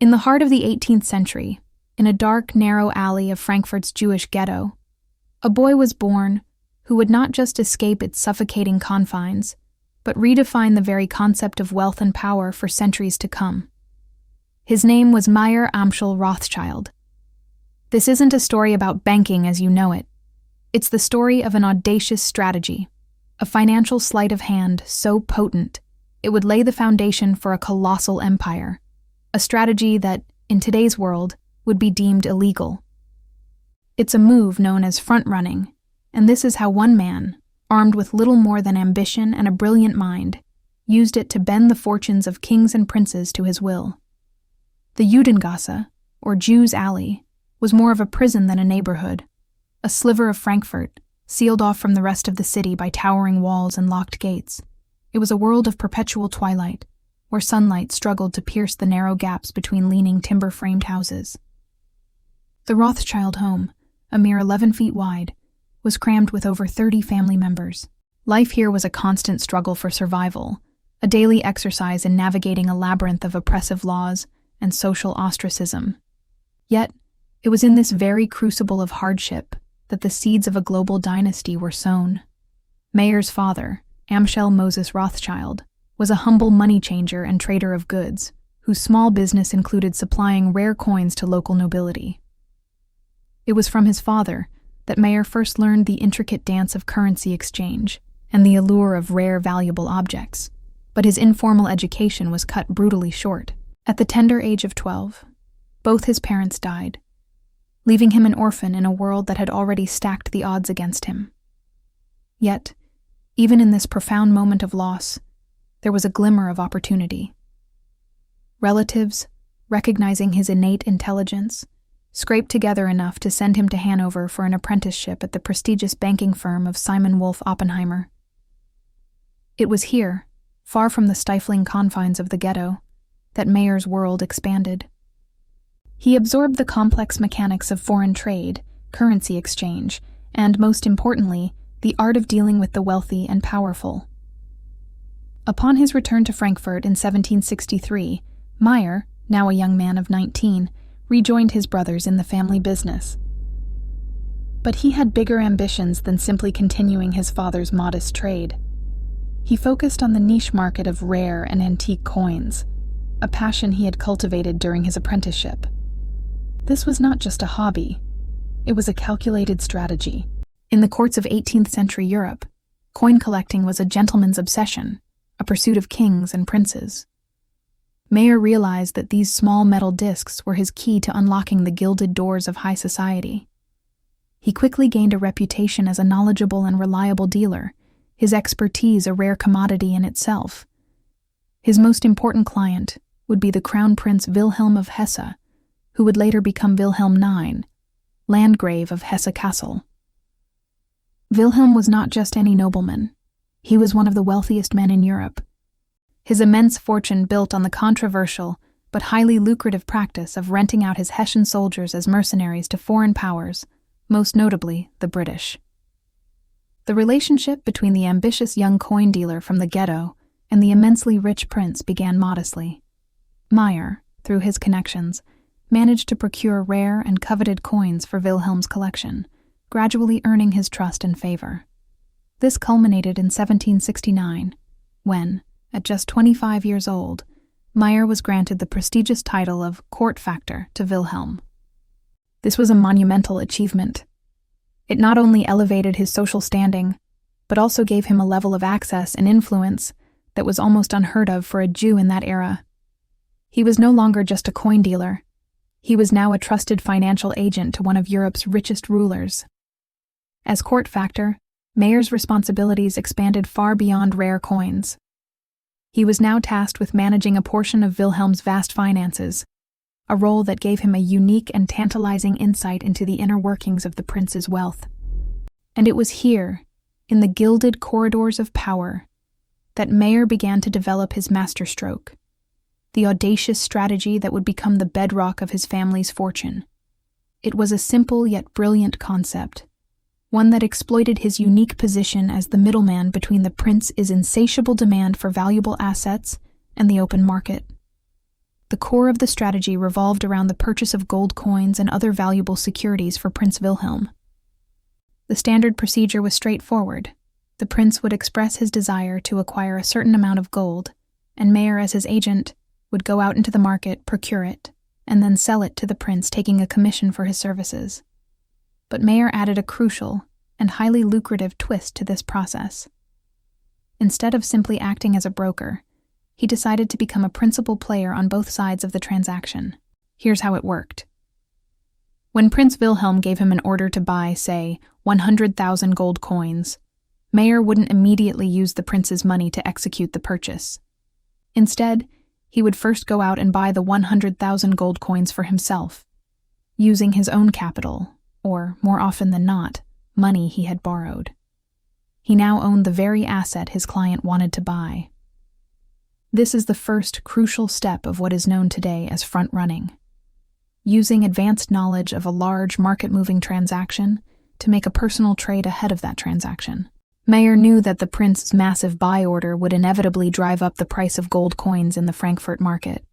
In the heart of the 18th century, in a dark, narrow alley of Frankfurt's Jewish ghetto, a boy was born who would not just escape its suffocating confines, but redefine the very concept of wealth and power for centuries to come. His name was Mayer Amschel Rothschild. This isn't a story about banking as you know it. It's the story of an audacious strategy, a financial sleight of hand so potent it would lay the foundation for a colossal empire, a strategy that, in today's world, would be deemed illegal. It's a move known as front-running, and this is how one man, armed with little more than ambition and a brilliant mind, used it to bend the fortunes of kings and princes to his will. The Judengasse, or Jews' Alley, was more of a prison than a neighborhood, a sliver of Frankfurt, sealed off from the rest of the city by towering walls and locked gates. It was a world of perpetual twilight, where sunlight struggled to pierce the narrow gaps between leaning timber-framed houses. The Rothschild home, a mere 11 feet wide, was crammed with over 30 family members. Life here was a constant struggle for survival, a daily exercise in navigating a labyrinth of oppressive laws and social ostracism. Yet, it was in this very crucible of hardship that the seeds of a global dynasty were sown. Mayer's father, Amschel Moses Rothschild, was a humble money changer and trader of goods, whose small business included supplying rare coins to local nobility. It was from his father that Mayer first learned the intricate dance of currency exchange and the allure of rare, valuable objects, but his informal education was cut brutally short. At the tender age of 12, both his parents died, leaving him an orphan in a world that had already stacked the odds against him. Yet, even in this profound moment of loss, there was a glimmer of opportunity. Relatives, recognizing his innate intelligence, scraped together enough to send him to Hanover for an apprenticeship at the prestigious banking firm of Simon Wolf Oppenheimer. It was here, far from the stifling confines of the ghetto, that Mayer's world expanded. He absorbed the complex mechanics of foreign trade, currency exchange, and, most importantly, the art of dealing with the wealthy and powerful. Upon his return to Frankfurt in 1763, Mayer, now a young man of 19, rejoined his brothers in the family business. But he had bigger ambitions than simply continuing his father's modest trade. He focused on the niche market of rare and antique coins, a passion he had cultivated during his apprenticeship. This was not just a hobby, it was a calculated strategy. In the courts of 18th century Europe, coin collecting was a gentleman's obsession, a pursuit of kings and princes. Mayer realized that these small metal discs were his key to unlocking the gilded doors of high society. He quickly gained a reputation as a knowledgeable and reliable dealer, his expertise a rare commodity in itself. His most important client would be the Crown Prince Wilhelm of Hesse, who would later become Wilhelm IX, Landgrave of Hesse-Kassel. Wilhelm was not just any nobleman. He was one of the wealthiest men in Europe. His immense fortune built on the controversial but highly lucrative practice of renting out his Hessian soldiers as mercenaries to foreign powers, most notably the British. The relationship between the ambitious young coin dealer from the ghetto and the immensely rich prince began modestly. Mayer, through his connections, managed to procure rare and coveted coins for Wilhelm's collection, gradually earning his trust and favor. This culminated in 1769, when, at just 25 years old, Mayer was granted the prestigious title of court factor to Wilhelm. This was a monumental achievement. It not only elevated his social standing, but also gave him a level of access and influence that was almost unheard of for a Jew in that era. He was no longer just a coin dealer. He was now a trusted financial agent to one of Europe's richest rulers. As court factor, Mayer's responsibilities expanded far beyond rare coins. He was now tasked with managing a portion of Wilhelm's vast finances, a role that gave him a unique and tantalizing insight into the inner workings of the prince's wealth. And it was here, in the gilded corridors of power, that Mayer began to develop his masterstroke, the audacious strategy that would become the bedrock of his family's fortune. It was a simple yet brilliant concept, one that exploited his unique position as the middleman between the prince's insatiable demand for valuable assets and the open market. The core of the strategy revolved around the purchase of gold coins and other valuable securities for Prince Wilhelm. The standard procedure was straightforward. The prince would express his desire to acquire a certain amount of gold, and Mayer, as his agent, would go out into the market, procure it, and then sell it to the prince, taking a commission for his services. But Mayer added a crucial and highly lucrative twist to this process. Instead of simply acting as a broker, he decided to become a principal player on both sides of the transaction. Here's how it worked. When Prince Wilhelm gave him an order to buy, say, 100,000 gold coins, Mayer wouldn't immediately use the prince's money to execute the purchase. Instead, he would first go out and buy the 100,000 gold coins for himself, using his own capital, or, more often than not, money he had borrowed. He now owned the very asset his client wanted to buy. This is the first crucial step of what is known today as front-running, using advanced knowledge of a large market-moving transaction to make a personal trade ahead of that transaction. Mayer knew that the prince's massive buy order would inevitably drive up the price of gold coins in the Frankfurt market.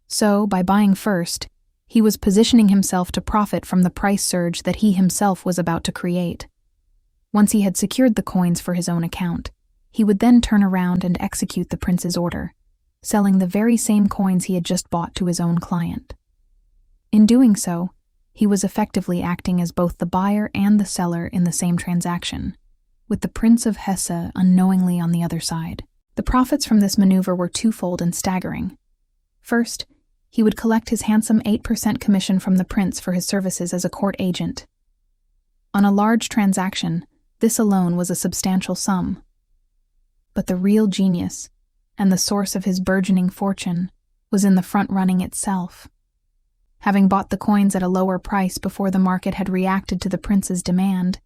So, by buying first, he was positioning himself to profit from the price surge that he himself was about to create. Once he had secured the coins for his own account, he would then turn around and execute the prince's order, selling the very same coins he had just bought to his own client. In doing so, he was effectively acting as both the buyer and the seller in the same transaction, with the Prince of Hesse unknowingly on the other side. The profits from this maneuver were twofold and staggering. First, he would collect his handsome 8% commission from the prince for his services as a court agent. On a large transaction, this alone was a substantial sum. But the real genius, and the source of his burgeoning fortune, was in the front-running itself. Having bought the coins at a lower price before the market had reacted to the prince's demand,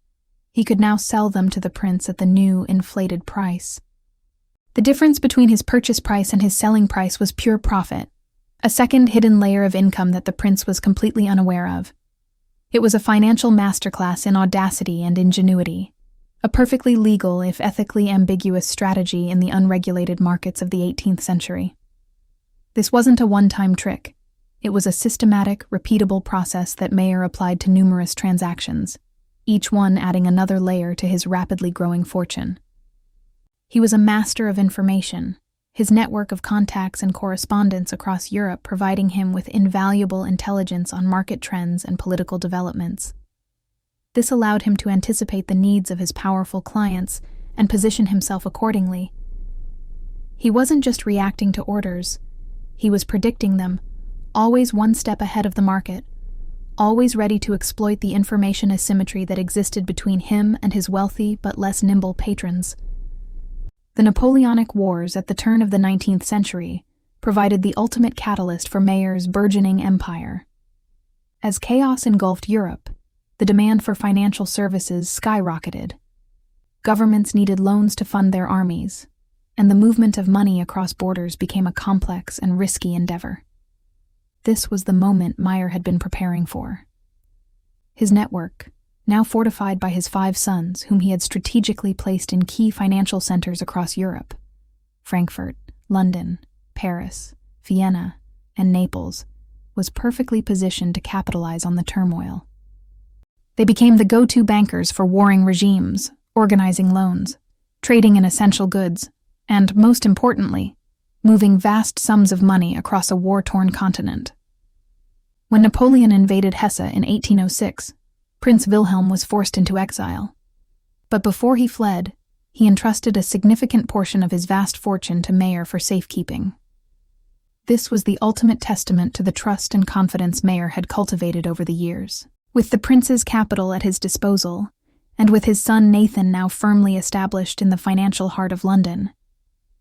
he could now sell them to the prince at the new, inflated price. The difference between his purchase price and his selling price was pure profit, a second hidden layer of income that the prince was completely unaware of. It was a financial masterclass in audacity and ingenuity, a perfectly legal, if ethically ambiguous strategy in the unregulated markets of the 18th century. This wasn't a one-time trick. It was a systematic, repeatable process that Mayer applied to numerous transactions, each one adding another layer to his rapidly growing fortune. He was a master of information, his network of contacts and correspondence across Europe providing him with invaluable intelligence on market trends and political developments. This allowed him to anticipate the needs of his powerful clients and position himself accordingly. He wasn't just reacting to orders, he was predicting them, always one step ahead of the market, always ready to exploit the information asymmetry that existed between him and his wealthy but less nimble patrons. The Napoleonic Wars at the turn of the 19th century provided the ultimate catalyst for Mayer's burgeoning empire. As chaos engulfed Europe, the demand for financial services skyrocketed. Governments needed loans to fund their armies, and the movement of money across borders became a complex and risky endeavor. This was the moment Mayer had been preparing for. His network, now fortified by his 5 sons whom he had strategically placed in key financial centers across Europe, Frankfurt, London, Paris, Vienna, and Naples, was perfectly positioned to capitalize on the turmoil. They became the go-to bankers for warring regimes, organizing loans, trading in essential goods, and, most importantly, moving vast sums of money across a war-torn continent. When Napoleon invaded Hesse in 1806, Prince Wilhelm was forced into exile. But before he fled, he entrusted a significant portion of his vast fortune to Mayer for safekeeping. This was the ultimate testament to the trust and confidence Mayer had cultivated over the years. With the prince's capital at his disposal, and with his son Nathan now firmly established in the financial heart of London,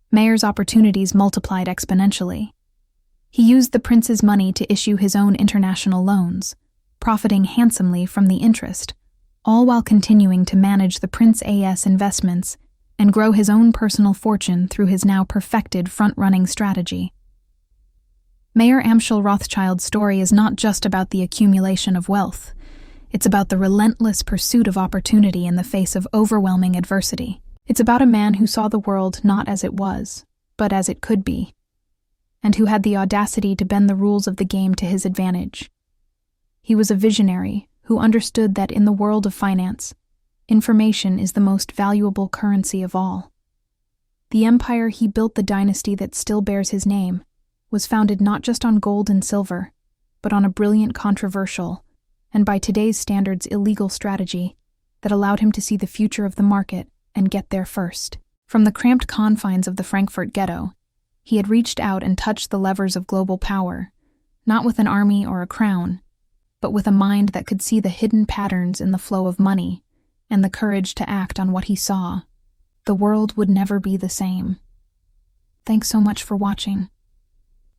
Mayer's opportunities multiplied exponentially. He used the prince's money to issue his own international loans, profiting handsomely from the interest, all while continuing to manage the Prince A.S. investments and grow his own personal fortune through his now perfected front-running strategy. Mayer Amschel Rothschild's story is not just about the accumulation of wealth. It's about the relentless pursuit of opportunity in the face of overwhelming adversity. It's about a man who saw the world not as it was, but as it could be. and who had the audacity to bend the rules of the game to his advantage. He was a visionary who understood that in the world of finance, information is the most valuable currency of all. The empire he built, the dynasty that still bears his name, was founded not just on gold and silver, but on a brilliant, controversial, and by today's standards illegal strategy that allowed him to see the future of the market and get there first. From the cramped confines of the Frankfurt ghetto, he had reached out and touched the levers of global power, not with an army or a crown, but with a mind that could see the hidden patterns in the flow of money and the courage to act on what he saw. The world would never be the same. Thanks so much for watching.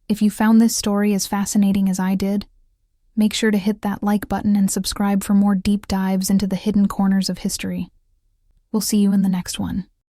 If you found this story as fascinating as I did, make sure to hit that like button and subscribe for more deep dives into the hidden corners of history. We'll see you in the next one.